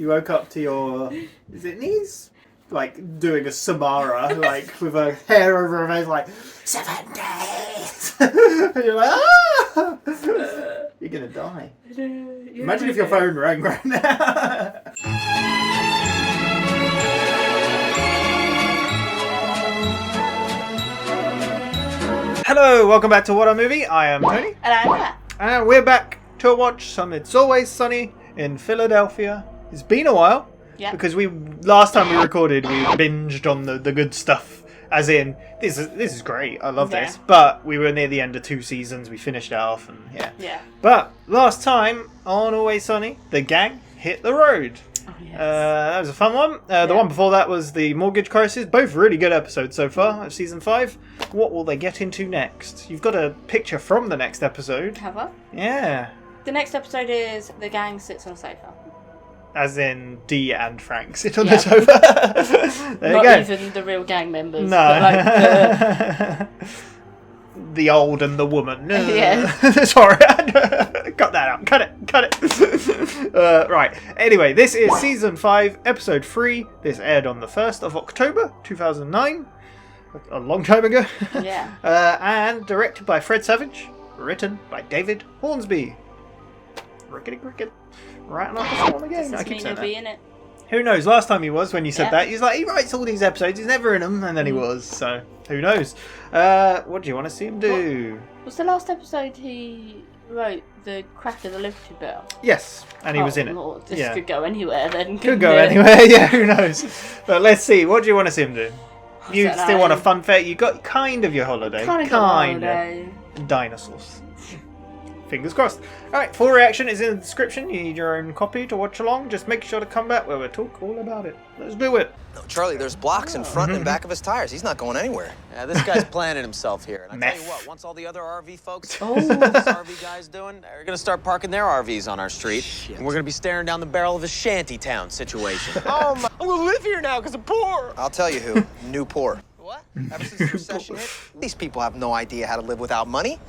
You woke up to your... Is it knees? Like, doing a Samara, like, with her hair over her face, like, 7 days! And you're like, ah! You're gonna die. Imagine if your phone rang right now. Hello, welcome back to WhatAreMovie. I am Tony. And I'm Matt. And we're back to watch some It's Always Sunny in Philadelphia. It's been a while. Yeah. Because last time we recorded, we binged on the good stuff. As in, this is great. I love this. But we were near the end of 2 seasons. We finished it off, and yeah. But last time on Always Sunny, the gang hit the road. Oh, yes. That was a fun one. The one before that was the mortgage crisis. Both really good episodes so far of season 5. What will they get into next? You've got a picture from the next episode. Have I? Yeah. The next episode is the gang sits on a sofa. As in Dee and Frank sit on the sofa. There you go. Not even the real gang members. No. But like the old and the woman. Yeah. Sorry. Cut that out. Cut it. Right. Anyway, this is season 5, episode 3. This aired on the 1st of October 2009. A long time ago. Yeah. And directed by Fred Savage. Written by David Hornsby. Rickety cricket. Right off the form again. Does this mean you'll be in it? Who knows? Last time he was, when you said that, he's like, he writes all these episodes, he's never in them, and then he was, so who knows? What do you want to see him do? Was the last episode he wrote the crack of the Liberty Bell? Yes, and he was in it. Lord, this could go anywhere then. Could go anywhere, yeah, who knows? But let's see, what do you want to see him do? You still want a fun fair? You got kind of your holiday. Kind of holiday. Dinosaurs. Fingers crossed. Alright, full reaction is in the description. You need your own copy to watch along. Just make sure to come back where we'll talk all about it. Let's do it. No, Charlie, there's blocks in front and back of his tires. He's not going anywhere. Yeah, this guy's planning himself here. And I tell you what, once all the other RV folks, what's this RV guy's doing, they're going to start parking their RVs on our street. Shit. And we're going to be staring down the barrel of a shantytown situation. Oh, my. I'm going to live here now because I'm poor. I'll tell you who. New poor. What? Ever since the recession hit, these people have no idea how to live without money.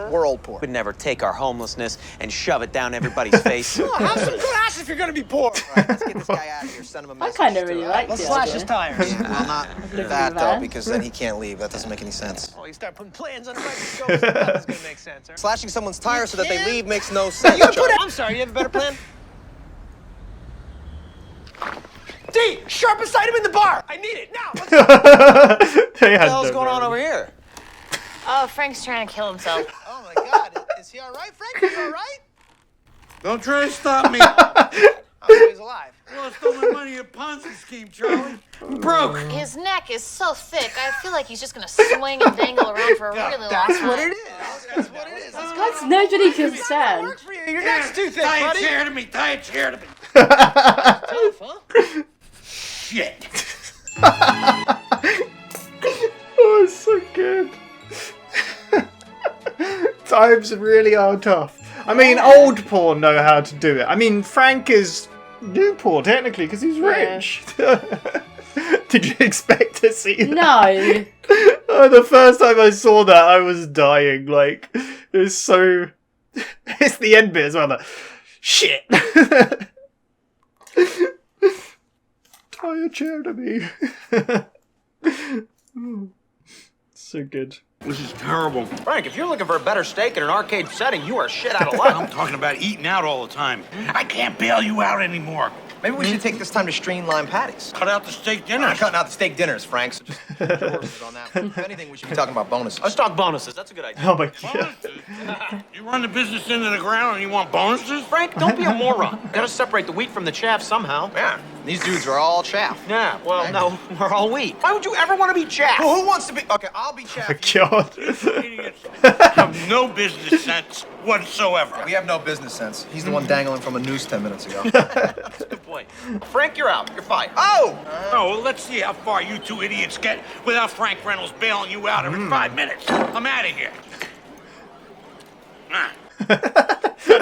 We're old poor. We'd never take our homelessness and shove it down everybody's face. Oh, have some class if you're going to be poor. All right, let's get this guy out of here. Send him a message. I kind of really like Let's it. slash his tires. Yeah, well, not that, though, van. because then he can't leave. That doesn't make any sense. Oh, you start putting plans on the microscope. That's going to make sense, huh? Slashing someone's tires so that they leave makes no sense, Charlie. I'm sorry, you have a better plan? D, sharpest item in the bar. I need it now. Let's go. What the hell's going on over here? Oh, Frank's trying to kill himself. Oh, my God. Is he all right, Frank? Are you all right? Don't try to stop me. Oh, he's alive. Lost all my money in a Ponzi scheme, Charlie. I'm broke. His neck is so thick, I feel like he's just gonna swing and dangle around for a really long time. That's what it is. That's what it is. That's nobody can stand. Work for you. Your neck's too thick, Tie a buddy. chair to me. Tie a chair to me. Tough, huh? Shit. Oh, it's so good. Times really are tough. I mean, old poor know how to do it. I mean, Frank is new poor, technically, because he's rich. Did you expect to see that? No. Oh, the first time I saw that, I was dying. Like, it was so... It's the end bit as well. Like, shit. Tie a chair to me. So good. This is terrible. Frank, if you're looking for a better steak in an arcade setting, you are shit out of luck. I'm talking about eating out all the time. I can't bail you out anymore. Maybe we should take this time to streamline patties. Cut out the steak I'm dinners. cutting out the steak dinners, Frank. So just horses on that. If anything, we should be talking about bonuses. Let's talk bonuses. That's a good idea. Oh my god. Bonuses? You run the business into the ground and you want bonuses? Frank, don't be a moron. Gotta separate the wheat from the chaff somehow. Yeah, these dudes are all chaff. Yeah, well, no, we're all wheat. Why would you ever want to be chaff? Well, who wants to be? Okay, I'll be chaff. Oh my god. These idiots have no business sense whatsoever. We have no business sense. He's the one dangling from a noose 10 minutes ago. That's a good point. Frank, you're out. You're fired. Oh! Oh, well, let's see how far you two idiots get without Frank Reynolds bailing you out every 5 minutes. I'm out of here.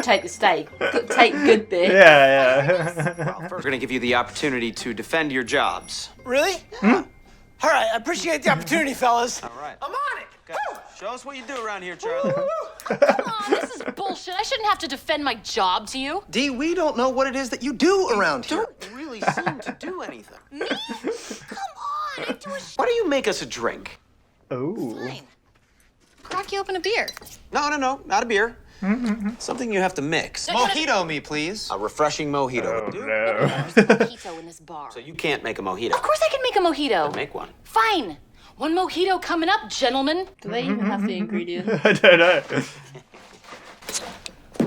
Take the steak. Take good bit. Yeah. Well, first, we're gonna give you the opportunity to defend your jobs. Really? Yeah. All right, I appreciate the opportunity, fellas. All right. I'm on it. Okay. Show us what you do around here, Charlie. Come on, this is bullshit. I shouldn't have to defend my job to you. D, we don't know what it is that you do around here. Don't really seem to do anything. Me? Come on, I do a Why don't you make us a drink? Oh. fine. Crack you open a beer. No, not a beer. Something you have to mix. Mojito me, please. A refreshing mojito Oh would do. no. There's a mojito in this bar. So you can't make a mojito. Of course I can make a mojito. Make one. Fine. One mojito coming up, gentlemen. Do they even have the ingredients? I don't know.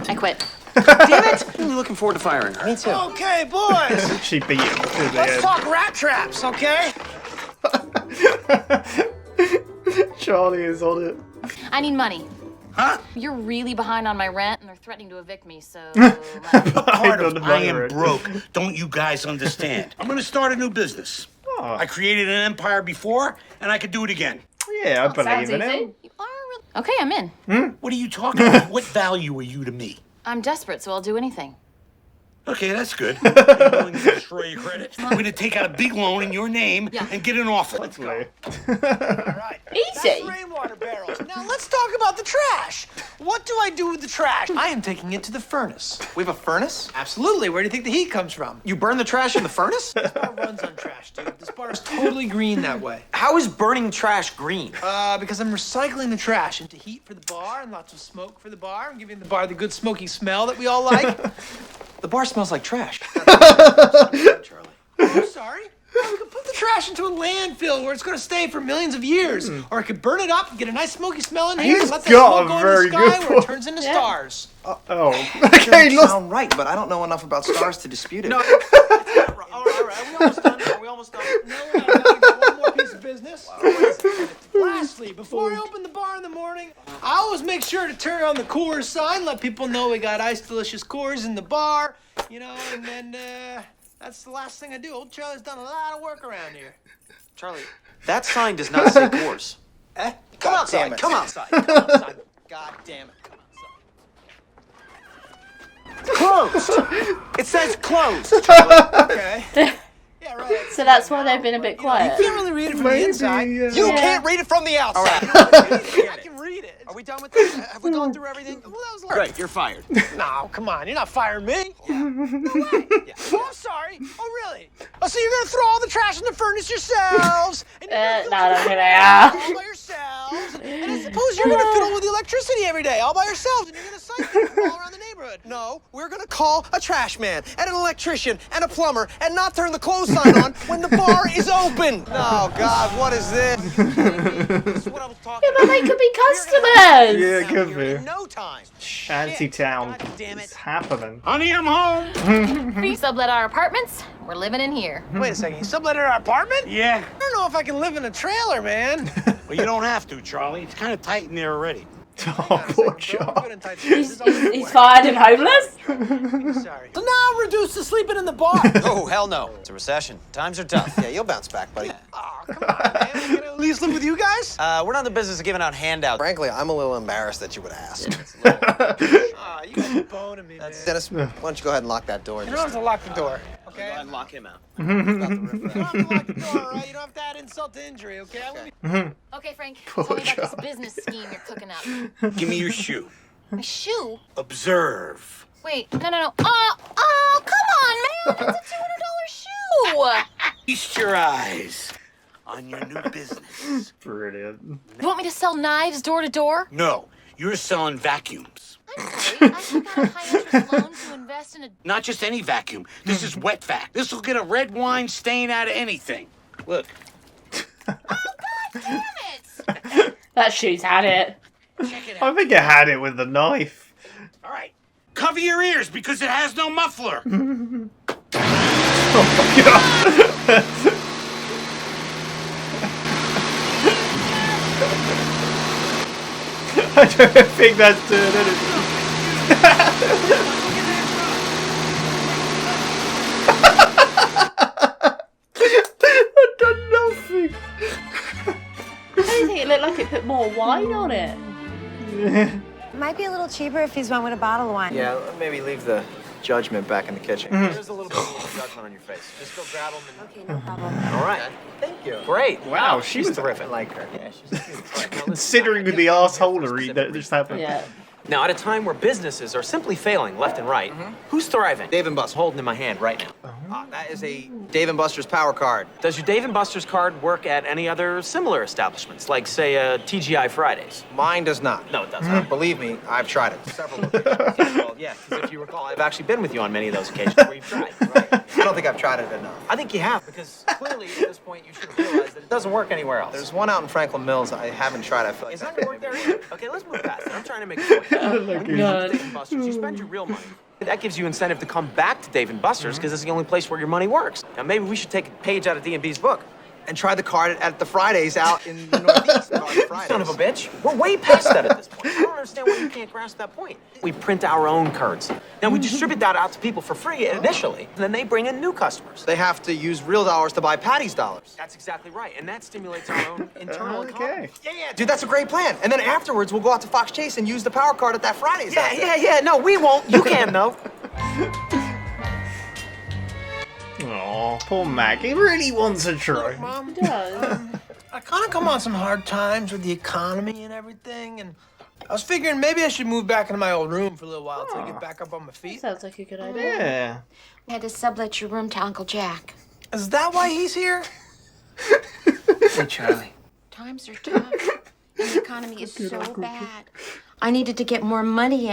I quit. Damn it! I'm really looking forward to firing her. Me too. Okay, boys. She beat him to the Let's end. talk rat traps, okay? Charlie is on it. I need money. Huh? You're really behind on my rent, and they're threatening to evict me, so... Part of don't I am know. broke. Don't you guys understand? I'm gonna start a new business. Oh. I created an empire before, and I could do it again. Yeah, I Sounds believe in easy. him. You are really... Okay, I'm in. What are you talking about? What value are you to me? I'm desperate, so I'll do anything. Okay, that's good. Are you willing to destroy your credit? I'm gonna take out a big loan in your name and get an offer. Let's go. All right. That's Easy. rainwater barrels. Now let's talk about the trash. What do I do with the trash? I am taking it to the furnace. We have a furnace? Absolutely. Where do you think the heat comes from? You burn the trash in the furnace? This bar runs on trash, dude. This bar is totally green that way. How is burning trash green? Because I'm recycling the trash into heat for the bar and lots of smoke for the bar. I'm giving the bar the good smoky smell that we all like. The bar smells like trash. Charlie. I'm sorry. I could put the trash into a landfill where it's going to stay for millions of years. Or I could burn it up and get a nice smoky smell in here He's and let that got smoke a go very into the sky good where it point. turns into stars. Oh. Okay, You lost. sound right, but I don't know enough about stars to dispute it. No, all right. Are we almost done? Are we almost done? No, we're not done. We got one more piece of business. Lastly, before I open the bar in the morning, I always make sure to turn on the Coors sign, let people know we got ice delicious Coors in the bar, you know, and then that's the last thing I do. Old Charlie's done a lot of work around here. Charlie, that sign does not say course. Eh? God Come outside. damn it. Come outside. Come outside. God damn it. Come outside. Closed! It says closed, Charlie. Okay. Yeah, right. So that's why they've been a bit You quiet. can't really read it from the inside. You Yeah. can't read it from the outside. I can read it. Are we done with this? Have we gone through everything? Well, that was Great, you're fired. No, come on. You're not firing me. No way. Oh, I'm sorry. Oh, really? Oh, so you're going to throw all the trash in the furnace yourselves? And you're gonna No, fill no, it no. all by yourselves? And I suppose you're going to fiddle with the electricity every day all by yourselves, and you're going to sight people all around the neighborhood. No, we're gonna call a trash man and an electrician and a plumber and not turn the close sign on when the bar is open. Oh God, what is this? This is what I was talking Yeah, but they could be customers. Yeah, it could be. In no time. Shantytown. God damn it. It's happening. Honey, I'm home. We sublet our apartments. We're living in here. Wait a second. You subletted our apartment? Yeah. I don't know if I can live in a trailer, man. Well, you don't have to, Charlie. It's kind of tight in there already. Oh, poor Charlie. He's fired and homeless? Sorry. So now I'm reduced to sleeping in the bar. Oh, hell no. It's a recession. Times are tough. Yeah, you'll bounce back, buddy. Oh, come on, man. I'm gonna at least live with you guys? We're not in the business of giving out handouts. Frankly, I'm a little embarrassed that you would ask. Oh, you guys are boning me, man. Dennis, why don't you go ahead and lock that door? You don't have to lock the door, Go okay? ahead and lock him out. You don't have to lock the door, all right? You don't have to add insult to injury, okay? Okay, Frank. Poor Tell me about this Charlie. business scheme you're cooking up. Give me your shoe. My shoe? Observe. Wait, no. Oh, come on, man. It's a $200 shoe. Feast your eyes on your new business. Brilliant. You want me to sell knives door to door? No, you're selling vacuums. I'm great. I took out a high-interest loan to invest in a... Not just any vacuum. This is wet vac. This will get a red wine stain out of anything. Look. Oh, God damn it! That shoe's had it. Check it I out. think it had it with the knife. All right. Cover your ears because it has no muffler. I don't think that's doing anything. I've done nothing. I don't think it looked like it put more wine on it. Might be a little cheaper if he's went with a bottle of wine. Yeah, maybe leave the judgment back in the kitchen. There's a little bit of judgment. on your face. Just go grab them and... Okay, no problem. All right. Thank you. Great. Wow, she's terrific. I like her. Yeah, she's cute. All right, now listen, Considering the assholery that just happened. Yeah. Now, at a time where businesses are simply failing left and right, who's thriving? Dave & Buster's. I'm holding in my hand right now. That is a Dave & Buster's power card. Does your Dave & Buster's card work at any other similar establishments, like, say, TGI Fridays? Mine does not. No, it doesn't. Believe me, I've tried it. Several occasions. Well, yeah, because if you recall, I've actually been with you on many of those occasions where you've tried, right? I don't think I've tried it enough. I think you have, because clearly at this point you should have realized that it doesn't work anywhere else. There's one out in Franklin Mills I haven't tried. I feel like It's not gonna work there either. Okay, let's move past it. I'm trying to make a point. Dave & Buster's, you spend your real money. That gives you incentive to come back to Dave & Buster's because it's the only place where your money works. Now maybe we should take a page out of D&B's book. and try the card at the Fridays out in the Northeast. Son of a bitch. We're way past that at this point. I don't understand why you can't grasp that point. We print our own cards. Now, we distribute that out to people for free initially, and then they bring in new customers. They have to use real dollars to buy Patty's dollars. That's exactly right, and that stimulates our own internal economy. Yeah, dude, that's a great plan. And then afterwards, we'll go out to Fox Chase and use the power card at that Fridays. Yeah. No, we won't. You can, though. Aw, poor Mac. He really wants a try. Mom, It does. I kind of come on some hard times with the economy and everything, and I was figuring maybe I should move back into my old room for a little while till I get back up on my feet. Sounds like a good idea. Yeah. I had to sublet your room to Uncle Jack. Is that why he's here? Hey, Charlie. Times are tough. And the economy is so bad. I needed to get more money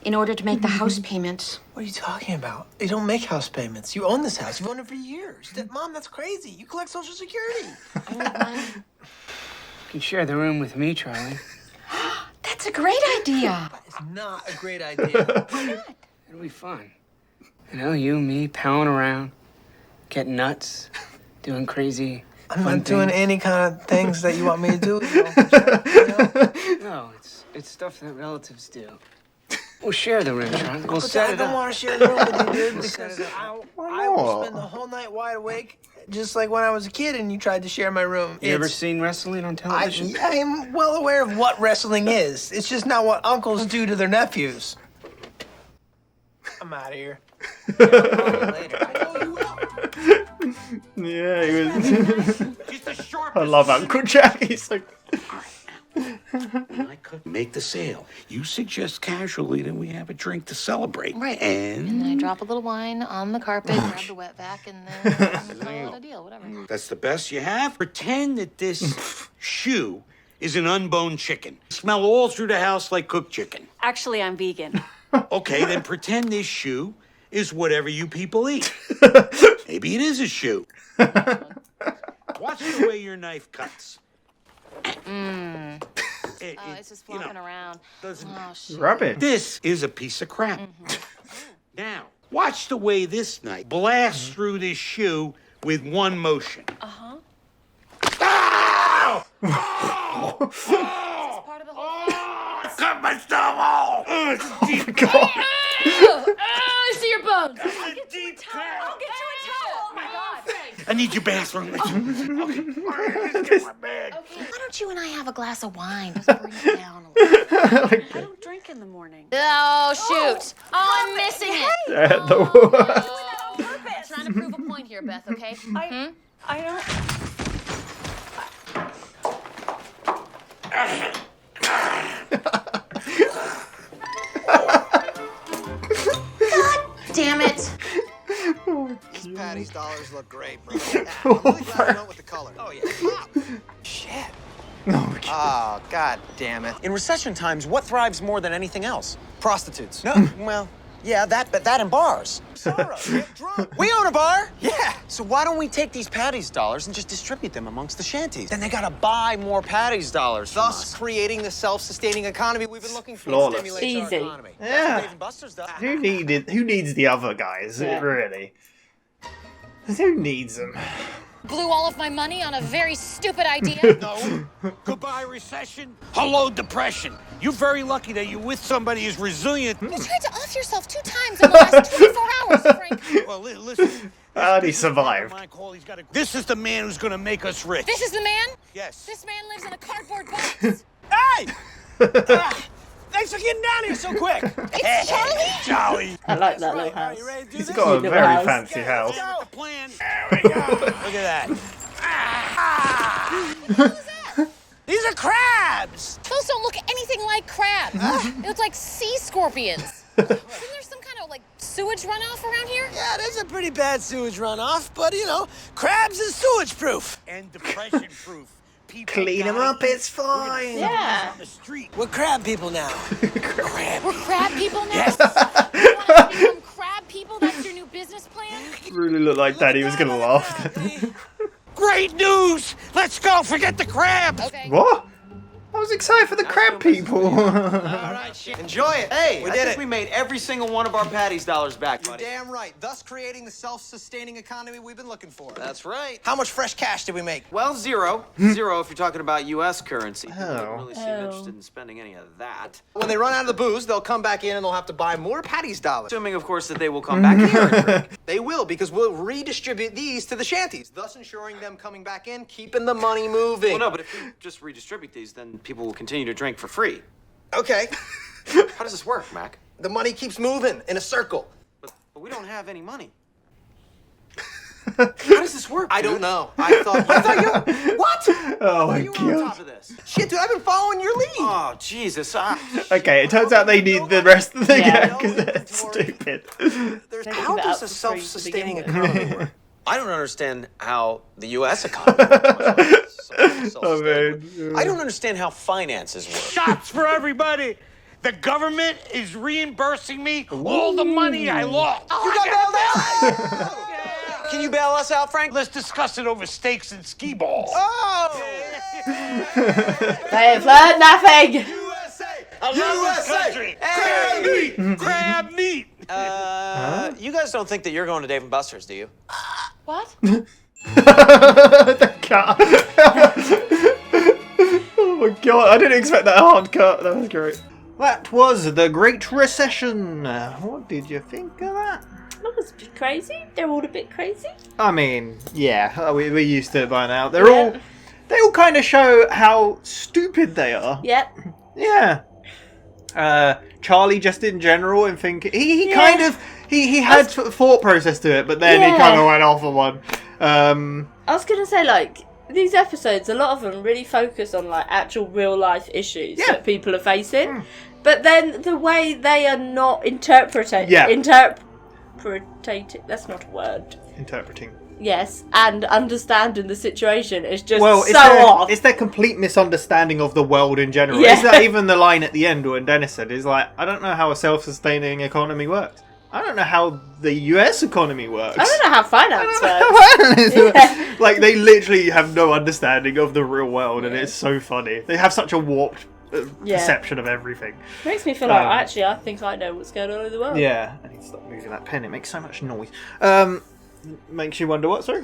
in order to make the house payments. What are you talking about? You don't make house payments. You own this house. You've owned it for years. Mom, that's crazy. You collect Social Security. I need money. You can share the room with me, Charlie. That's a great idea. It's not a great idea. It'll be fun. You know, you and me palling around, getting nuts, doing crazy. I'm fun not doing things. any kind of things that you want me to do. You know? No, it's stuff that relatives do. We'll share the room, Charlie. We'll But set I it don't up. want to share the room with you, dude, We'll set because it up. I will spend the whole night wide awake, just like when I was a kid and you tried to share my room. You ever seen wrestling on television? I am well aware of what wrestling is. It's just not what uncles do to their nephews. I'm out of here. Later. I know you will. Yeah, he was. Just a sharp. I love Uncle Jack. He's like. I could make the sale. You suggest casually that we have a drink to celebrate. Right. And And then I drop a little wine on the carpet, grab the wet back, and then call it a deal, whatever. that's the best you have? Pretend that this shoe is an unboned chicken. Smell all through the house like cooked chicken. Actually, I'm vegan. Okay, then pretend this shoe is whatever you people eat. Maybe it is a shoe. Watch the way your knife cuts. It's just flopping around. Doesn't Oh, shit. Rub it. This is a piece of crap. Now, watch the way this knife blasts through this shoe with one motion. Uh-huh. Ow! Is this part of the whole thing? Cut my stomach off! Deep cut. Oh, I see your bones. It's a deep cut. I'll get you a towel. Oh, my God. I need your bathroom. Okay. All right, let's get my bag. Why don't you and I have a glass of wine? Just bring it down a little. I don't drink in the morning. Oh, shoot. Oh, I'm missing it. I'm trying to prove a point here, Beth, okay? I don't. Damn it. These Patty's dollars look great, bro. I'm really glad I went with the color. Oh, yeah. Shit. Oh, god damn it. In recession times, what thrives more than anything else? Prostitutes. No, well, yeah, but that and bars. Sorrow. Get drunk. We own a bar. Yeah. So why don't we take these Patty's dollars and just distribute them amongst the shanties? Then they gotta buy more Patty's dollars from Thus us. creating the self-sustaining economy we've been looking for. Flawless. Stimulates our Easy. economy. Yeah. Dave & Buster's does. Who needs the other guys? Yeah. Really? Who needs them? Blew all of my money on a very stupid idea. No. Goodbye, recession. Hello, depression. You're very lucky that you're with somebody as resilient. You tried to off yourself 2 times in the last 24 hours, Frank. Well, listen. How'd he survive? This is the man who's gonna make us rich. This is the man? Yes. This man lives in a cardboard box. Hey! Thanks for getting down here so quick. It's Charlie? Charlie. I like that little house. He's got a Cute very little house. fancy house. The plan. There we go. Look at that. These are crabs. Those don't look anything like crabs. They look like sea scorpions. Isn't there some kind of, like, sewage runoff around here? Yeah, there's a pretty bad sewage runoff, but, you know, crabs is sewage-proof. And depression-proof. People Clean them gotta up, it's fine. Yeah. on the street. We're crab people now. Crab. We're crab people now? Yes. You want us to become crab people? That's your new business plan? Really looked like Daddy was gonna laugh. Great news! Let's go. Forget the crabs. Okay. What? I was excited for the crab people. All right, shit. Enjoy it. Hey, we I did think it. we made every single one of our Patty's dollars back, You're buddy. damn right. Thus creating the self-sustaining economy we've been looking for. That's right. How much fresh cash did we make? Well, zero. Zero if you're talking about U.S. currency. People Oh. don't really seem interested in spending any of that. When they run out of the booze, they'll come back in and they'll have to buy more Patty's dollars. Assuming, of course, that they will come back here and drink. They will, because we'll redistribute these to the shanties, thus ensuring them coming back in, keeping the money moving. Well, no, but if we just redistribute these, then people will continue to drink for free. Okay. How does this work, Mac? The money keeps moving in a circle. But we don't have any money. How does this work, I dude? don't know. I thought you... What? Oh my You were on god. top of this. Shit, dude, I've been following your lead. Oh, Jesus. Okay, it turns out they need the rest of the Yeah. game because they're stupid. There's, They how give it does up a for free to self-sustaining begin with. economy work? I don't understand how the U.S. economy works. Oh man. I don't understand how finances work. Shots for everybody. The government is reimbursing me all the money I lost. You got bailed out? Can you bail us out, Frank? Let's discuss it over steaks and skee balls. Oh! They have learned nothing. USA! I love this country. Crab meat. Crab meat. You guys don't think that you're going to Dave & Buster's, do you? What? The cut. Oh my god, I didn't expect that hard cut. That was great. That was the Great Recession. What did you think of that? That was a bit crazy. They're all a bit crazy. I mean, yeah, we're used to it by now. They all kind of show how stupid they are. Yep. Yeah. Charlie just in general and think he Yeah. kind of he had thought process to it, but then he Yeah. kind of went off on one. I was gonna say, like, these episodes, a lot of them really focus on like actual real life issues Yeah. that people are facing, but then the way they are not interpreting, Yeah. that's not a word. Interpreting. Yes, and understanding the situation is just Well, off. it's their complete misunderstanding of the world in general. Yeah. Is that even the line at the end when Dennis said, is like, I don't know how a self-sustaining economy works. I don't know how the US economy works. I don't know how finance works. Yeah. Like, they literally have no understanding of the real world, and it's so funny. They have such a warped perception of everything. Makes me feel like, actually, I think I know what's going on in the world. Yeah, I need to stop moving that pen. It makes so much noise. Makes you wonder what, sorry?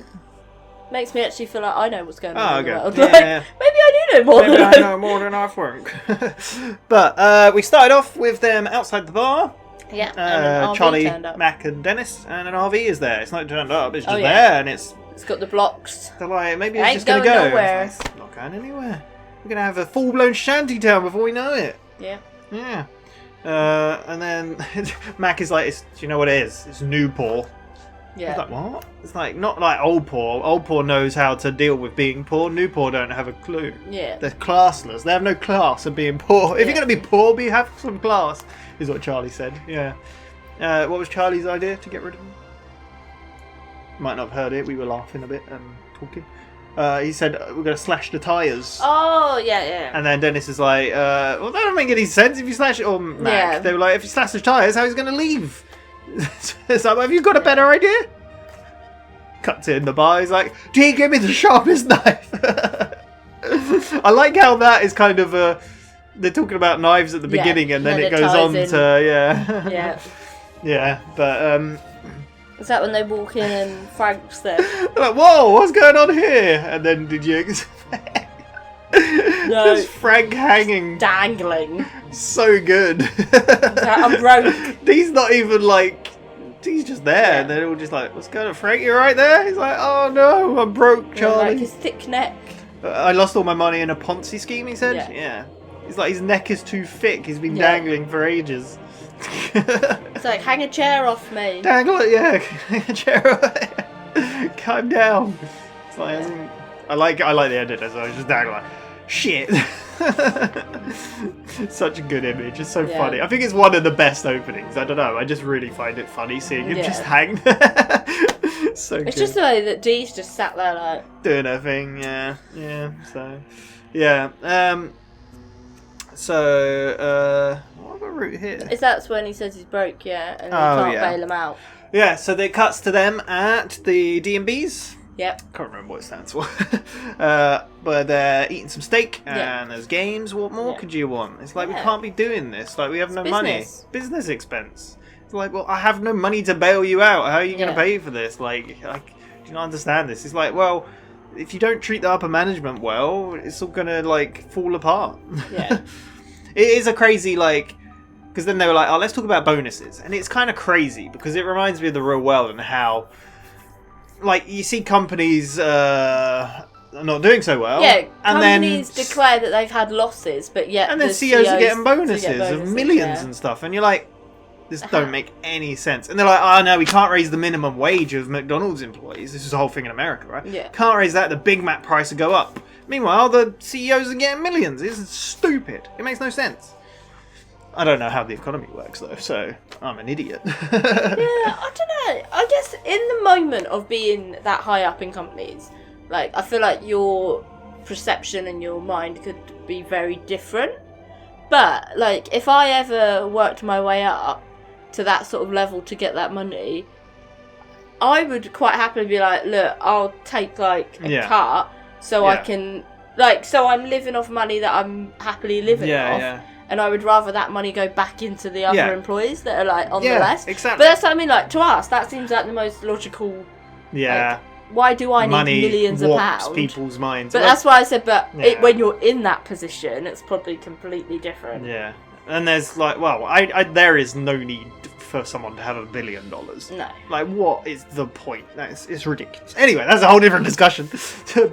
Makes me actually feel like I know what's going on in the world. Yeah. Like, maybe I do know more Maybe than I know more than I think. But we started off with them outside the bar. Yeah, and an RV Charlie, turned up. Mac, and Dennis, and an RV is there. It's not turned up, it's just yeah. there, and it's... It's got the blocks. They're like, maybe It it's ain't just going to going go. nowhere. It's not going anywhere. We're going to have a full-blown shantytown before we know it. Yeah. Yeah. And then Mac is like, do you know what it is? It's Newport. Yeah. He's like, what? It's like, not like Old Poor. Old Poor knows how to deal with being poor. Newport don't have a clue. Yeah. They're classless. They have no class of being poor. If you're going to be poor, have some class, is what Charlie said. Yeah. What was Charlie's idea to get rid of him? Might not have heard it. We were laughing a bit and talking. He said, we're going to slash the tyres. Oh, yeah. And then Dennis is like, well, that doesn't make any sense if you slash it. Or Mac, Yeah. they were like, if you slash the tyres, how he's going to leave? It's like, have you got a better idea? Cuts it in the bar. He's like, do you give me the sharpest knife? I like how that is kind of they're talking about knives at the beginning, and then it goes on ties to Yeah. yeah. But Is that when they walk in and Frank's there? like, whoa, what's going on here? And then did you expect? No. Just Frank hanging, Dangling. so good. I'm broke. He's not even like. He's just there, and they're all just like, "What's going on, Frank? You right there?" He's like, "Oh no, I'm broke, Charlie." Like his thick neck. I lost all my money in a Ponzi scheme. He said, Yeah. "Yeah, He's like, his neck is too thick. He's been dangling for ages. It's like, hang a chair off me. Dangle it, yeah. Hang a chair off. Calm down. It's like, I like the edit as well. Just dangle like, shit. Such a good image. It's so funny. I think it's one of the best openings. I don't know. I just really find it funny seeing him just hang there. So it's good. just the way that Dee's just sat there like doing her thing. Yeah. So, yeah. What have I wrote here? Is that when he says he's broke? Yeah, and he can't bail him out. Yeah. So it cuts to them at the D&B's. Yep. Can't remember what it stands for. But they're eating some steak and there's games. What more could you want? It's like we can't be doing this. Like we have no money. Business expense. It's like, well, I have no money to bail you out. How are you going to pay for this? Like, do you not understand this? It's like, well, if you don't treat the upper management well, it's all going to like fall apart. Yeah. It is a crazy like. Because then they were like, oh, let's talk about bonuses. And it's kind of crazy because it reminds me of the real world and how. Like, you see companies not doing so well. Yeah, and companies declare that they've had losses, but yet and then the CEOs are getting bonuses of millions yeah. and stuff. And you're like, this don't make any sense. And they're like, oh, no, we can't raise the minimum wage of McDonald's employees. This is the whole thing in America, right? Yeah. Can't raise that. The Big Mac price will go up. Meanwhile, the CEOs are getting millions. This is stupid. It makes no sense. I don't know how the economy works, though, so I'm an idiot. Yeah, I don't know. I guess in the moment of being that high up in companies, like, I feel like your perception and your mind could be very different. But, like, if I ever worked my way up to that sort of level to get that money, I would quite happily be like, look, I'll take, like, a cut so I can, like, so I'm living off money that I'm happily living off. Yeah. And I would rather that money go back into the other employees that are like on the less. Exactly. But that's what I mean, like to us, that seems like the most logical. Yeah. Like, why do I money need millions of pounds? People's minds. But that's why I said, when you're in that position, it's probably completely different. Yeah. And there's like, well, there is no need for someone to have $1 billion. No. Like, what is the point? It's ridiculous. Anyway, that's a whole different discussion.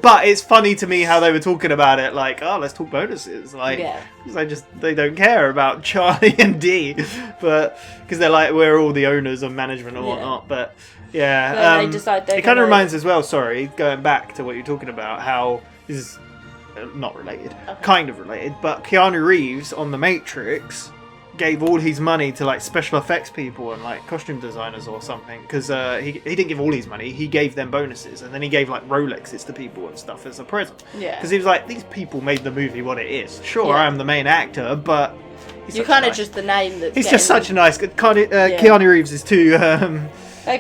But it's funny to me how they were talking about it, like, oh, let's talk bonuses. Like, because they don't care about Charlie and Dee, but because they're like, we're all the owners of management and whatnot. But yeah, they decide it kind of reminds as well. Sorry, going back to what you're talking about, how this is not related, kind of related, but Keanu Reeves on The Matrix gave all his money to like special effects people and like costume designers or something, because he didn't give all his money, he gave them bonuses, and then he gave like Rolexes to people and stuff as a present. Yeah, because he was like, these people made the movie what it is. Sure, I'm the main actor, but you're kind of just the name that's he's just such a nice Keanu Reeves is too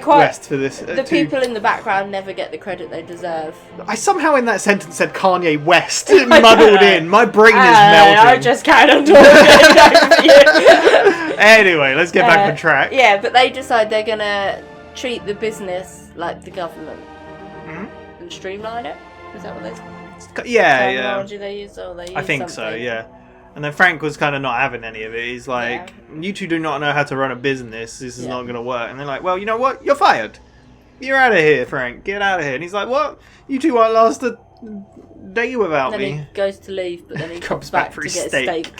West for this. The people in the background never get the credit they deserve. I somehow in that sentence said Kanye West muddled in. My brain is melting. I just carried on talking. Anyway, let's get back on track. Yeah, but they decide they're gonna treat the business like the government and streamline it. Is that what they say? Terminology they use, or they use I think something. so. Yeah. And then Frank was kind of not having any of it. He's like, you two do not know how to run a business. This is not going to work. And they're like, well, you know what? You're fired. You're out of here, Frank. Get out of here. And he's like, what? You two won't last a day without me. Then he goes to leave, but then he comes back for to get a steak.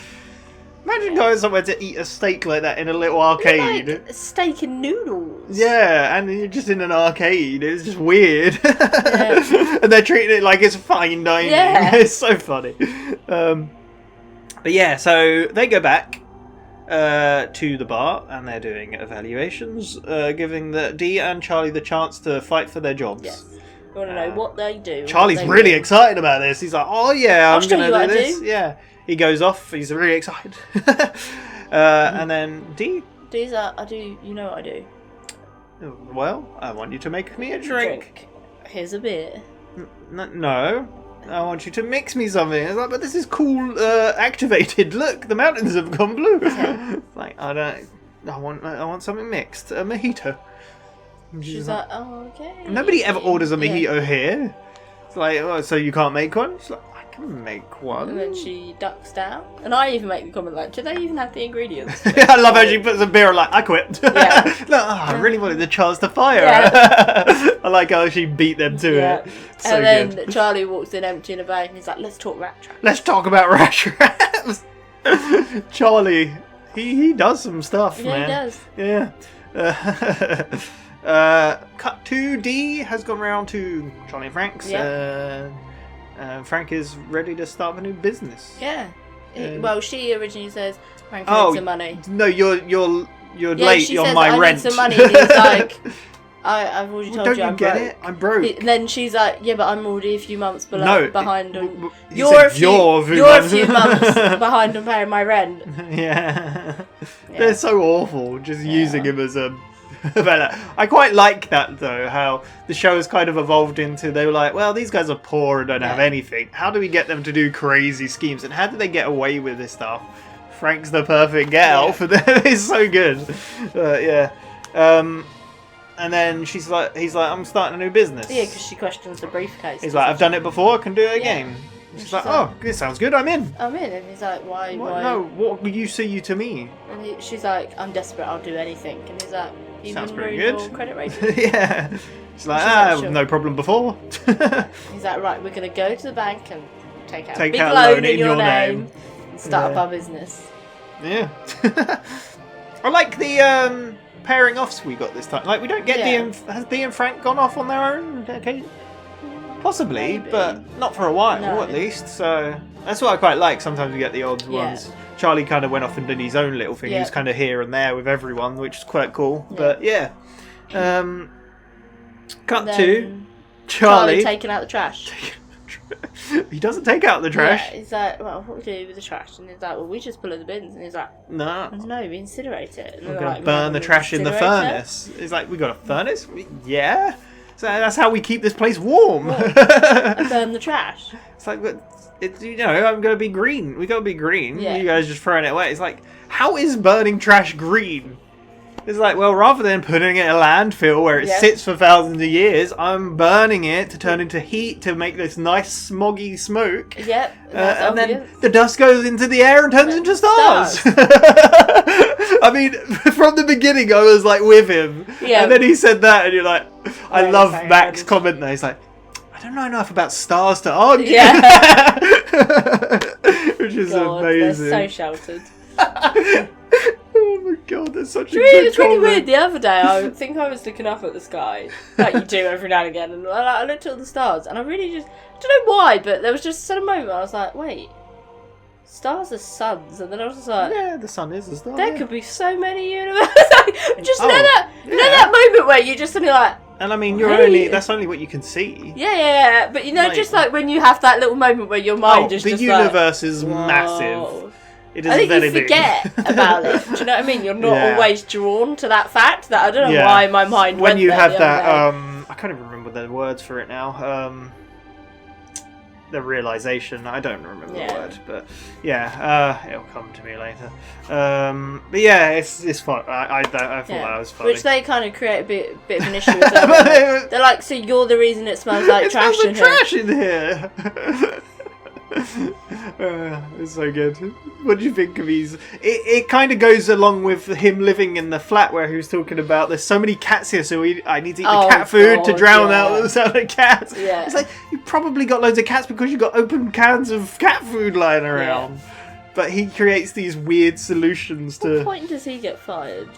Imagine going somewhere to eat a steak like that in a little arcade. Like steak and noodles. Yeah, and you're just in an arcade. It's just weird. And they're treating it like it's fine dining. Yeah. It's so funny. But yeah, so they go back to the bar and they're doing evaluations, giving Dee and Charlie the chance to fight for their jobs. Yes. You want to know what they do. Charlie's really excited about this. He's like, oh yeah, I'm going to do this. Do. Yeah. He goes off. He's really excited. And then Dee. Dee's like, I do, you know what I do. Well, I want you to make me a drink. Here's a beer. No. I want you to mix me something. It's like, but this is cool, activated. Look, the mountains have gone blue. Like, I want something mixed. A mojito. She's like, oh, okay. Nobody ever orders a mojito here. It's like, oh, so you can't make one? She's like, I can make one. And then she ducks down. And I even make the comment like, do they even have the ingredients? I love how she puts a beer like, I quit. Yeah. No, I really wanted the chance to fire her. I like how she beat them to it. So and then Charlie walks in emptying a bag and he's like, let's talk rat traps. Let's talk about rat traps. Charlie, he does some stuff, Yeah, man. he does. Yeah. Cut 2D has gone round to Charlie and Frank's. Frank is ready to start a new business. Yeah. Well, she originally says, Frank, I need some money. No, you're late she on says, my I rent. Need some money. And he's like, I've already told you I'm broke. Don't you get it? I'm broke. And then she's like, yeah, but I'm already a few months behind on... You're a few months behind on paying my rent. Yeah. They're so awful, just using him as a... I quite like that, though, how the show has kind of evolved into, they were like, well, these guys are poor and don't have anything. How do we get them to do crazy schemes? And how do they get away with this stuff? Frank's the perfect get out for them. It's so good. And then he's like, I'm starting a new business. Yeah, because she questions the briefcase. He's like, I've done it before, I can do it again. She's like, oh, this sounds good, I'm in. And he's like, why? No, what will you say to me? And she's like, I'm desperate, I'll do anything. And he's like, sounds pretty good. Credit rating? Yeah. She's like, sure. No problem before. He's like, right, we're going to go to the bank and take out a big out loan in your name and start up our business. Yeah. I like the pairing offs we got this time. Like, we don't get has Dee and Frank gone off on their own? Okay. Possibly, maybe. But not for a while, at least. So that's what I quite like. Sometimes we get the odd ones. Charlie kind of went off and did his own little thing. He was kind of here and there with everyone, which is quite cool. But yeah. Cut to Charlie taking out the trash. He doesn't take out the trash. Yeah, he's like, well, what do we do with the trash? And he's like, well, we just pull it in the bins. And he's like, no, we incinerate it. We're going to burn the trash in the furnace. He's like, we got a furnace? Yeah. So that's how we keep this place warm. And burn the trash. It's like, I'm going to be green. We got to be green. Yeah. You guys just throwing it away. It's like, how is burning trash green? It's like, well, rather than putting it in a landfill where it sits for thousands of years, I'm burning it to turn into heat to make this nice smoggy smoke. Yep. And then the dust goes into the air and turns into stars. I mean, from the beginning, I was like with him. Yeah. And then he said that, and you're like, I love Mac's comment there. He's like, I don't know enough about stars to argue. Yeah. Which is amazing. They're so sheltered. Oh my god, that's such a good It's really weird. The other day, I think I was looking up at the sky, like you do every now and again, and I looked at all the stars, and I really I don't know why, but there was just a moment I was like, wait, stars are suns, and then I was just like, yeah, the sun is a star. There could be so many universes. Just that moment where you just suddenly like. And I mean, that's only what you can see. Yeah. But just like when you have that little moment where your mind is just the universe is massive. I think you forget about it. Do you know what I mean? You're not always drawn to that fact. That I don't know why my mind went there. When you have that, I can't even remember the words for it now. The realization. I don't remember the word, but it'll come to me later. But yeah, it's fun. I thought that was funny. Which they kind of create a bit of an issue with them. They're like, so you're the reason it smells like trash in here. Trash in here. It's so good. What do you think of these? It kind of goes along with him living in the flat where he was talking about there's so many cats here, so I need to eat the cat food to drown out the sound of cats. Yeah. It's like, you probably got loads of cats because you got open cans of cat food lying around. Yeah. But he creates these weird solutions to... What point does he get fired?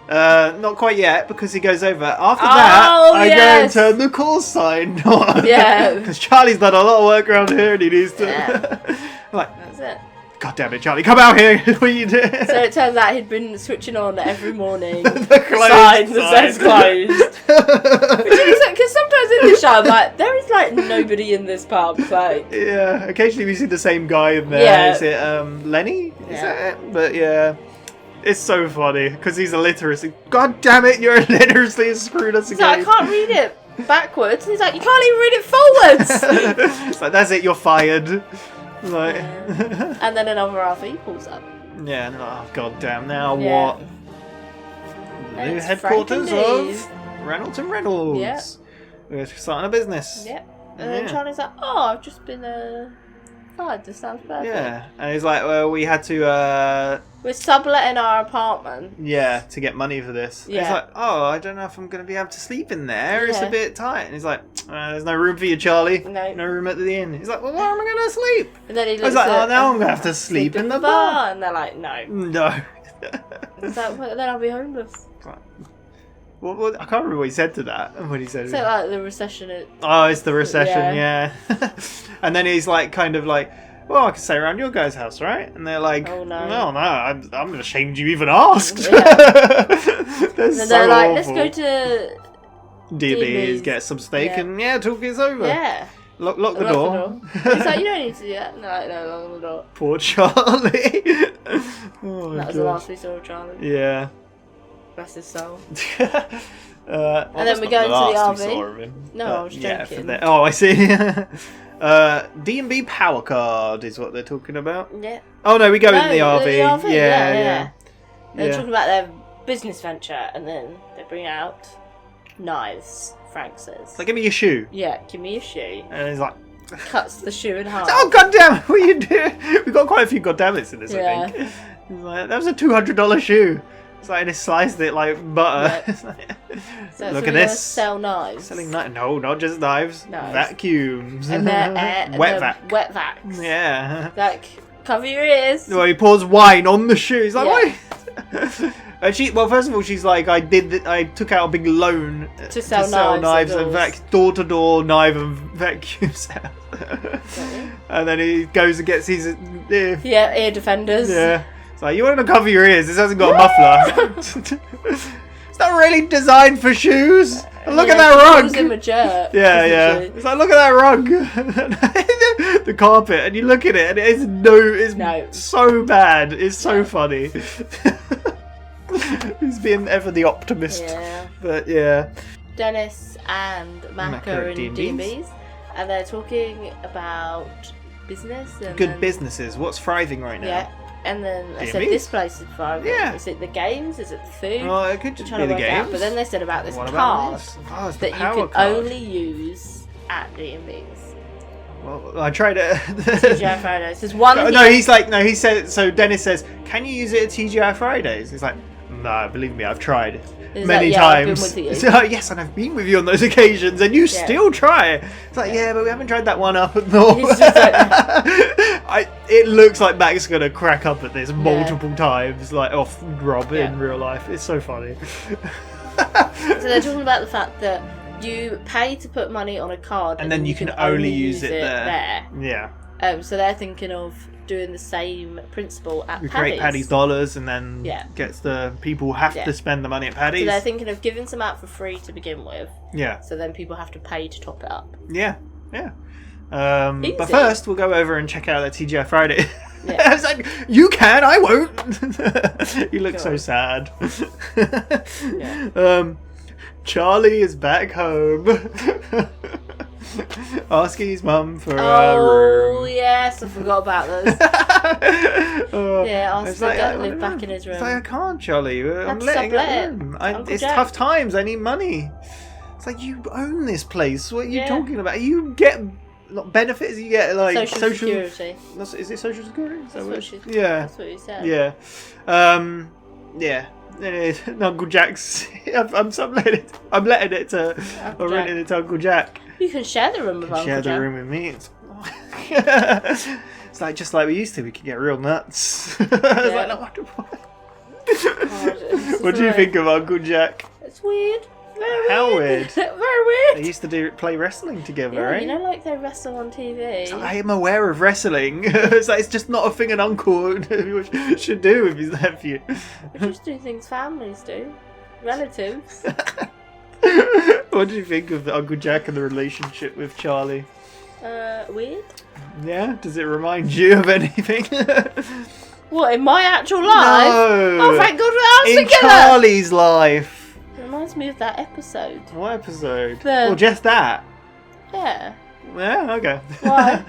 Not quite yet, because he goes over. After that, I go and turn the call sign on. Yeah. Because Charlie's done a lot of work around here and he needs to... That's it. God damn it, Charlie, come out here. What are you doing? So it turns out he'd been switching on every morning the sign that says closed. Because sometimes in the show, I'm like, there is like nobody in this pub. Like, yeah, occasionally we see the same guy in there. Yeah. Is it Lenny? Is that it? But yeah. It's so funny because he's illiteracy. God damn it, you're illiteracy screwed us again. He's like, I can't read it backwards. And he's like, you can't even read it forwards. It's like, that's it, you're fired. Like, and then another RV pulls up. Yeah, oh god damn, now what? The new headquarters of Reynolds and Reynolds. Yeah. We're starting a business. Yeah. And then Charlie's like, oh, I've just been fine. This sounds perfect. Yeah, and he's like, well, we had to, We're subletting our apartment. yeah, to get money for this. Yeah. He's like, oh, I don't know if I'm going to be able to sleep in there. It's Yeah. a bit tight. And he's like, there's no room for you, Charlie. No. room at the inn. He's like, well, where am I going to sleep? And then he I was looks like, at, oh, now I'm going to have to sleep in the bar. And they're like, no. No. It's like, well, then I'll be homeless. What, I can't remember what he said to that. When he said, So like the recession. oh, it's the recession, yeah. And then he's like, kind of like, well, I can stay around your guys' house, right? And they're like, oh no, I'm ashamed you even asked. Yeah. And they're like, let's go to DB's, get some steak, and talk is over. Yeah. Lock the door. He's like, you don't need to do that. No, lock the door. Poor Charlie. Oh, that was the last we saw of Charlie. Yeah. Bless his soul. Well, and then we go into the RV. No, I was joking. I see. D&B power card is what they're talking about. Yeah. Oh no, we go in the RV. Yeah. They're talking about their business venture, and then they bring out knives. Frank says. Like, give me your shoe. Yeah, give me your shoe. And he's like, cuts the shoe in half. oh goddamn! What are you doing? We've got quite a few goddammits in this. Yeah. I think. He's like, that was a $200 shoe. It's like, they sliced it like butter. Yeah. So look at this. Sell knives. Selling knives? No, not just knives. Vacuums. And they're wet vac. Wet vacs. Yeah. Like, cover your ears. Well, he pours wine on the shoe. He's like, yeah. And well, first of all, she's like, I took out a big loan to sell knives and door-to-door knife and vacuum sales. And then he goes and gets his ear defenders. Yeah. It's like, you want to cover your ears? This hasn't got a muffler. It's not really designed for shoes. Look at that rug. Him a jerk, yeah. It's like, look at that rug. The carpet, and you look at it, and it's so bad. It's so funny. He's being ever the optimist. Yeah. But yeah. Dennis and Mac are in D&B's, and they're talking about business. And good businesses. What's thriving right now? Yeah. And then I said, this place is thriving. Yeah. Is it the games? Is it the food? Oh, it could just be the games. But then they said about this card that you can only use at D&B's. Well, I tried it. TGI Fridays. There's one. He said. So Dennis says, "Can you use it at TGI Fridays?" He's like, "No, believe me, I've tried many times." I've been with you. So, yes, and I've been with you on those occasions, and you still try. It's like, yeah, but we haven't tried that one up at North. It looks like Mac's gonna crack up at this multiple times, like off Rob in real life. It's so funny. So they're talking about the fact that you pay to put money on a card, and then you can only use it there. Yeah. So they're thinking of doing the same principle at we Paddy's. create Paddy's dollars, and then gets the people have to spend the money at Paddy's. So they're thinking of giving some out for free to begin with. Yeah. So then people have to pay to top it up. Yeah. But first, we'll go over and check out that TGI Friday. Yeah. I was like, you can, I won't. You look so sad. Charlie is back home. Asking his mum for a room. Oh, yes, I forgot about those. Asking to live back in his room. It's like, I can't, Charlie. I'm letting him. It's Jack. Tough times. I need money. It's like, you own this place. What are you talking about? You get benefits. You get like social security. Is it social security? That's what you said. Yeah. Yeah. Uncle Jack's. I'm letting it to. I'm renting it to Uncle Jack. You can share the room with Uncle Jack. Share the room with me. It's like just like we used to. We could get real nuts. What do you think of Uncle Jack? It's weird. How weird? Very weird. They used to play wrestling together, right? You know, like they wrestle on TV. So I am aware of wrestling. It's just not a thing an uncle should do with his nephew. We just do things families do. Relatives. What do you think of Uncle Jack and the relationship with Charlie? Weird. Yeah? Does it remind you of anything? What, in my actual life? No. Oh, thank God we're in together. Charlie's life. It reminds me of that episode. What episode? Well, just that. Yeah. Yeah, okay. Why?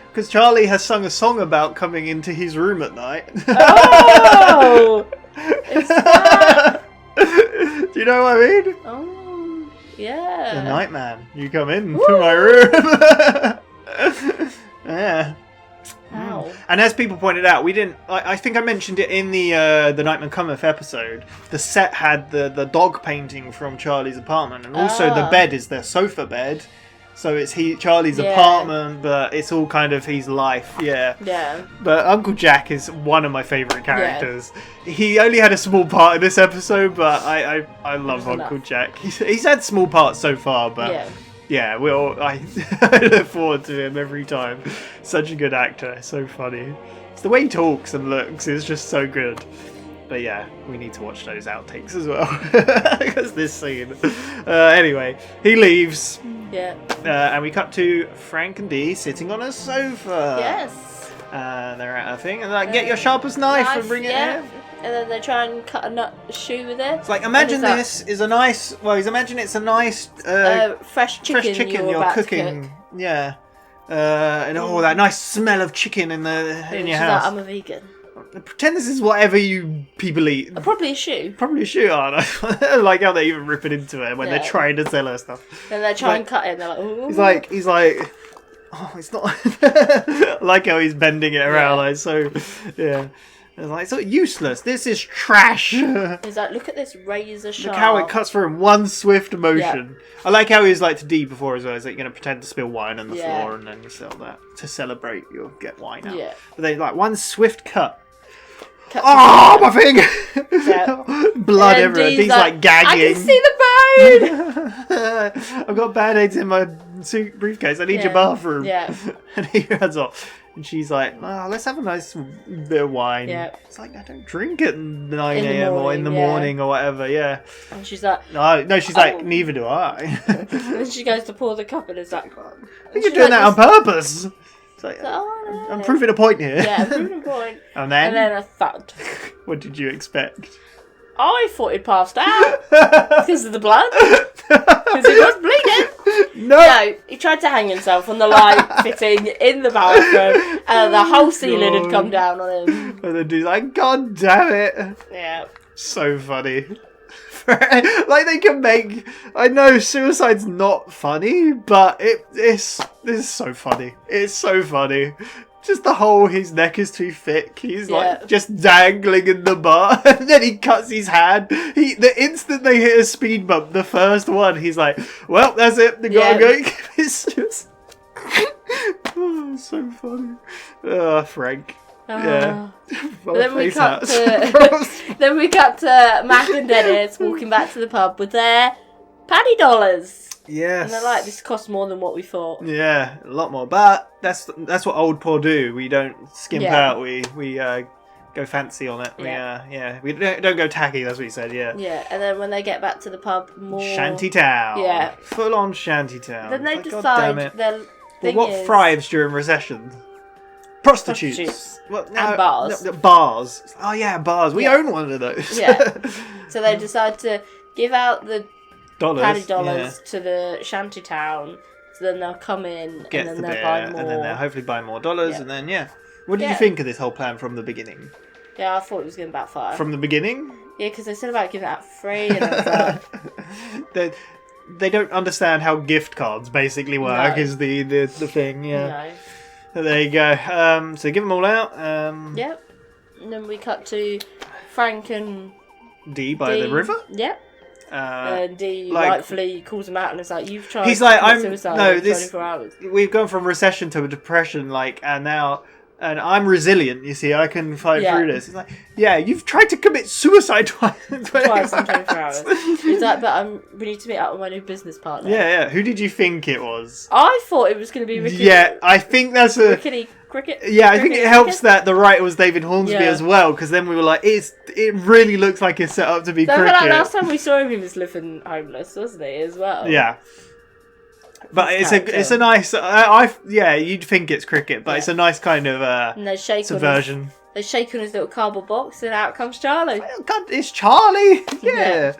Because Charlie has sung a song about coming into his room at night. Oh! It's that. Do you know what I mean? Oh, yeah. The Night Man. You come into my room. Yeah. And as people pointed out, we didn't. I think I mentioned it in the Nightman Cometh episode. The set had the dog painting from Charlie's apartment, and also the bed is their sofa bed. So it's Charlie's apartment, but it's all kind of his life. Yeah. Yeah. But Uncle Jack is one of my favourite characters. Yeah. He only had a small part in this episode, but I love Uncle Jack. He's had small parts so far, but yeah, I look forward to him every time. Such a good actor, so funny. It's the way he talks and looks is just so good. But yeah, we need to watch those outtakes as well. Because this scene. Anyway, he leaves. Yeah. And we cut to Frank and Dee sitting on a sofa. Yes. And they're at a thing, and they're like, get your sharpest knife and bring it here. And then they try and cut a shoe with it. It's like, imagine this is a nice, imagine it's a nice fresh chicken you're cooking. Yeah. And that nice smell of chicken in your house. Like, I'm a vegan. Pretend this is whatever you people eat. Probably a shoe. Probably a shoe, aren't I? I like how they even rip it into it when they're trying to sell her stuff. Then they try and cut it and they're like, ooh. He's like, oh, it's not. I like how he's bending it around. Like, so, yeah. It's like, it's so useless. This is trash. He's like, look at this razor sharp. Look how it cuts through in one swift motion. Yeah. I like how he's like to Dee before as well. He's like, you're going to pretend to spill wine on the floor and then you sell that. To celebrate, you'll get wine out. Yeah. But they like one swift cut. Oh, my finger! Yeah. Blood everywhere. Dee's like gagging. I can see the bone! I've got band-aids in my briefcase. I need your bathroom. Yeah. And he runs off. And she's like, let's have a nice bit of wine. Yeah. It's like, I don't drink at 9 a.m. or in the morning or whatever, yeah. And she's like... No, she's like, neither do I. And then she goes to pour the cup and it's like... I think you're doing that on purpose. It's like, I'm proving a point here. Yeah, I'm proving a point. And then a thud. What did you expect? I thought he'd passed out because of the blood. Because he was bleeding. No, he tried to hang himself on the light fitting in the bathroom, and the whole ceiling had come down on him. And the dude's like, God damn it. Yeah. So funny. Like they can make... I know suicide's not funny, but this is so funny. It's so funny. Just the whole his neck is too thick. He's like just dangling in the bar, and then he cuts his hand. The instant they hit a speed bump, the first one, he's like, "Well, that's it. They gotta go." It's just so funny. Frank. Yeah. Then we cut to Mac and Dennis walking back to the pub with their paddy dollars. Yes. And they're like, this costs more than what we thought. Yeah, a lot more. But that's what old poor do. We don't skimp out. We go fancy on it. We don't go tacky. That's what he said. Yeah. Yeah, and then when they get back to the pub, more shantytown. Yeah. Full on shantytown. Then they decide what thrives during recession? Prostitutes. Well, and bars. Bars. Oh yeah, bars. We own one of those. Yeah. So they decide to give out the paddy dollars to the shantytown, so then they'll come in get and then the they'll beer, buy more. And then they'll hopefully buy more dollars, and then What did you think of this whole plan from the beginning? Yeah, I thought it was going to backfire. From the beginning? Yeah, because they said about giving out free, and I was like... they don't understand how gift cards basically work. Is the thing. Yeah. No. There you go. So give them all out. Yep. And then we cut to Frank and Dee by the river. Yep. And Dee rightfully calls him out and is like, "You've tried." He's like, suicide in 24 hours. We've gone from recession to a depression, and I'm resilient. You see, I can fight through this. It's like, you've tried to commit suicide twice in 24 hours. He's like, but we need to meet up with my new business partner. Yeah. Who did you think it was? I thought it was going to be Rickety. Yeah, I think that's Rickety Cricket. Yeah, I think it helps that the writer was David Hornsby as well, because then we were like, it really looks like it's set up to be Cricket. Like last time we saw him, he was living homeless, wasn't he, as well? Yeah. But it's a nice... you'd think it's Cricket, but it's a nice kind of subversion. They shake on his little cardboard box, and out comes Charlie. Oh, God, it's Charlie! Yeah.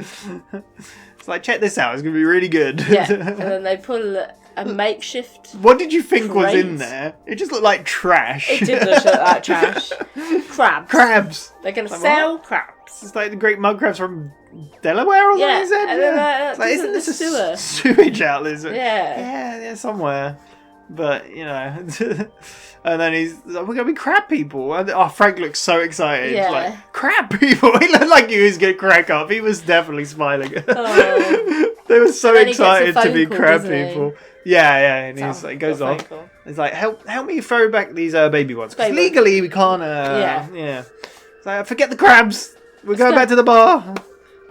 It's like, check this out, it's going to be really good. Yeah, and then they pull a makeshift... What did you think was in there? It just looked like trash. It did look like trash. Crabs. They're going to sell crabs. It's like the great mud crabs from Delaware or something, and then, isn't this a sewage outlet? Yeah, somewhere. But, you know, and then he's like, we're going to be crab people. And Frank looks so excited. Yeah. Like, crab people? He looked like he was going to crack up. He was definitely smiling. Oh. They were so Then he gets a excited to be phone call, crab doesn't he? people. Yeah, and he's Sounds like, goes like a off. phone call. He's like, help me throw back these baby ones. 'Cause Baby legally, we can't, Yeah. It's like, forget the crabs. We're Let's going go. back to the bar.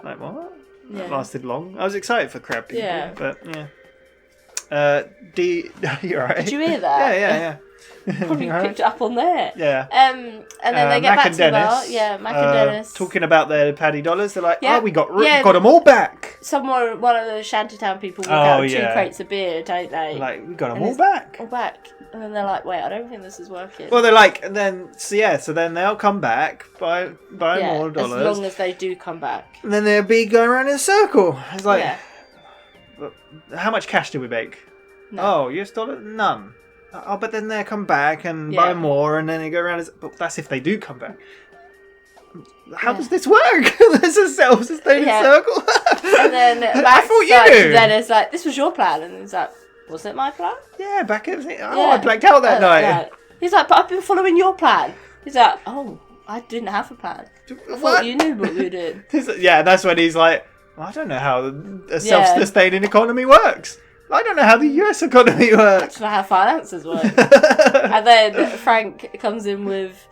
Like, what? Yeah. That lasted long. I was excited for crab people. Yeah. But, yeah. You're right. Did you hear that? Yeah. Probably You all right? picked it up on there. Yeah. And then they get Mac back and to the bar. Dennis, Yeah, Mac and Dennis. talking about their paddy dollars. They're like, Yeah. oh, we got Yeah. them all back. One of the shantytown people walk Oh, out with yeah. 2 crates of beer, don't they? Like, we got them And all it's back. All back. And then they're like, wait, I don't think this is working. Well, they're like, and then, so then they'll come back, buy yeah, more as dollars. long as they do come back. And then they'll be going around in a circle. It's like, Yeah. how much cash did we make? No. Oh, US dollar? None. Oh, but then they'll come back and Yeah. buy more, and then they go around. But that's if they do come back. How does this work? There's a self-sustaining Yeah. circle. And then I Max thought you starts, knew. then it's like, this was your plan. And he's like, was it my plan? Yeah, back at Yeah. I blacked out that night. Yeah. He's like, but I've been following your plan. He's like, oh, I didn't have a plan. I What? thought you knew what you did. Yeah, that's when he's like, I don't know how a self-sustaining economy works. I don't know how the US economy works. That's not how finances work. And then Frank comes in with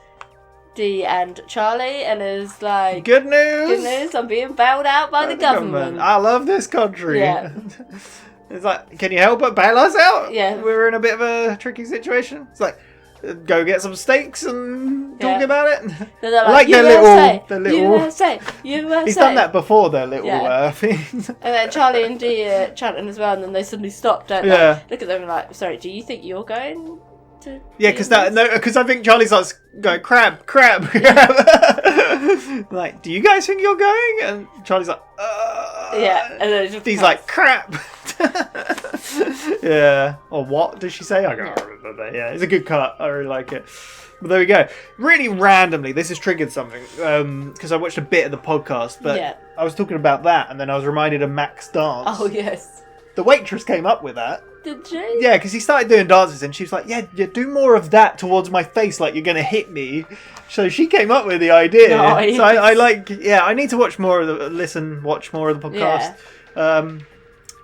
Dee and Charlie and is like, Good news. good news, I'm being bailed out by the government. I love this country. Yeah. It's like, can you help but bail us out? Yeah. We're in a bit of a tricky situation. It's like, go get some steaks and talk Yeah. about it. Then they're I like their USA, their little. USA. He's done that before, their little Yeah. things. And then Charlie and Dee are chanting as well, and then they suddenly stop, don't Yeah. they? Look at them and like, sorry, do you think you're going to... Yeah, be because in this? I think Charlie starts going crab. Like, do you guys think you're going? And Charlie's like, Yeah, and then it just He's cuts. like crap. Yeah. Or what does she say? I can't remember. But yeah, it's a good cut. I really like it. But there we go. Really randomly, this has triggered something because I watched a bit of the podcast, but Yeah. I was talking about that, and then I was reminded of Mac's dance. Oh, yes. The waitress came up with that. Did she? Yeah, because he started doing dances, and she was like, "Yeah, do more of that towards my face, like you're gonna hit me." So she came up with the idea. Nice. So I like, yeah, I need to watch more of the watch more of the podcast.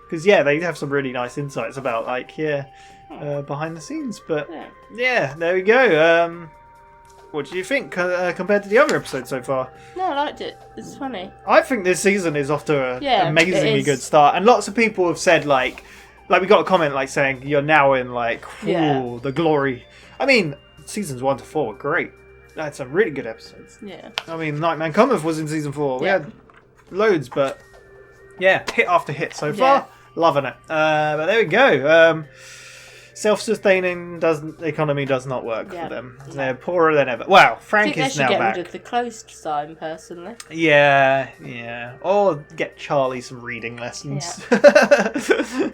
Because they have some really nice insights about behind the scenes. But yeah, there we go. What do you think compared to the other episodes so far? No, I liked it. It's funny. I think this season is off to an Yeah, amazingly it is. good start, and lots of people have said like we got a comment like saying you're now in Yeah. the glory. I mean, seasons 1 to 4 were great. They had some really good episodes. Yeah. I mean, Nightman Cometh was in season 4. We Yeah. had loads, but yeah, hit after hit so far. Loving it. But there we go. Self-sustaining economy does not work for them. They're poorer than ever. Wow, I Frank think they is should now get back. rid of the closed sign, personally. Yeah. Or get Charlie some reading lessons.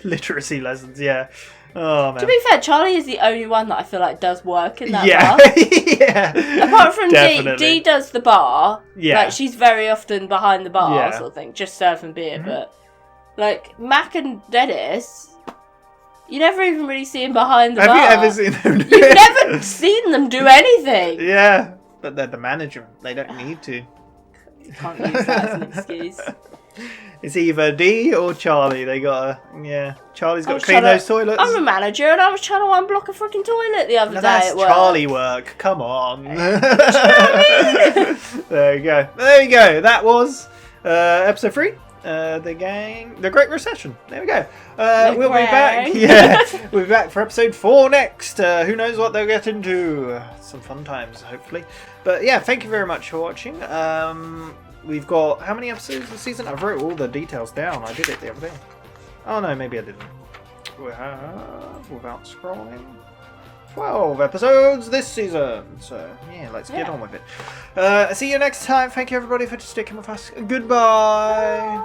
Literacy lessons, yeah. Oh, man. To be fair, Charlie is the only one that I feel like does work in that Yeah. bar. Yeah. Apart from Dee. Definitely. Dee does the bar. Yeah. Like, she's very often behind the bar Yeah. sort of thing, just serving beer, but like Mac and Dennis, you never even really see him behind the bar. Have you ever seen them do You've it? never seen them do anything. Yeah. But they're the manager. They don't need to. Can't use that as an excuse. It's either Dee or Charlie. They gotta, Charlie's I got was to clean trying those toilets. I'm a manager and I was trying to unblock a freaking toilet the other Now day that's at work. Charlie work. Come on. There you go. There you go. That was episode 3. The Great Recession. There we go. We'll be back. Yeah, we'll be back for episode 4 next. Who knows what they'll get into? Some fun times, hopefully. But yeah, thank you very much for watching. We've got how many episodes this season? I wrote all the details down. I did it the other day. Oh no, maybe I didn't. We have, without scrolling, 12 episodes this season. So yeah, let's get on with it. See you next time. Thank you everybody for sticking with us. Goodbye.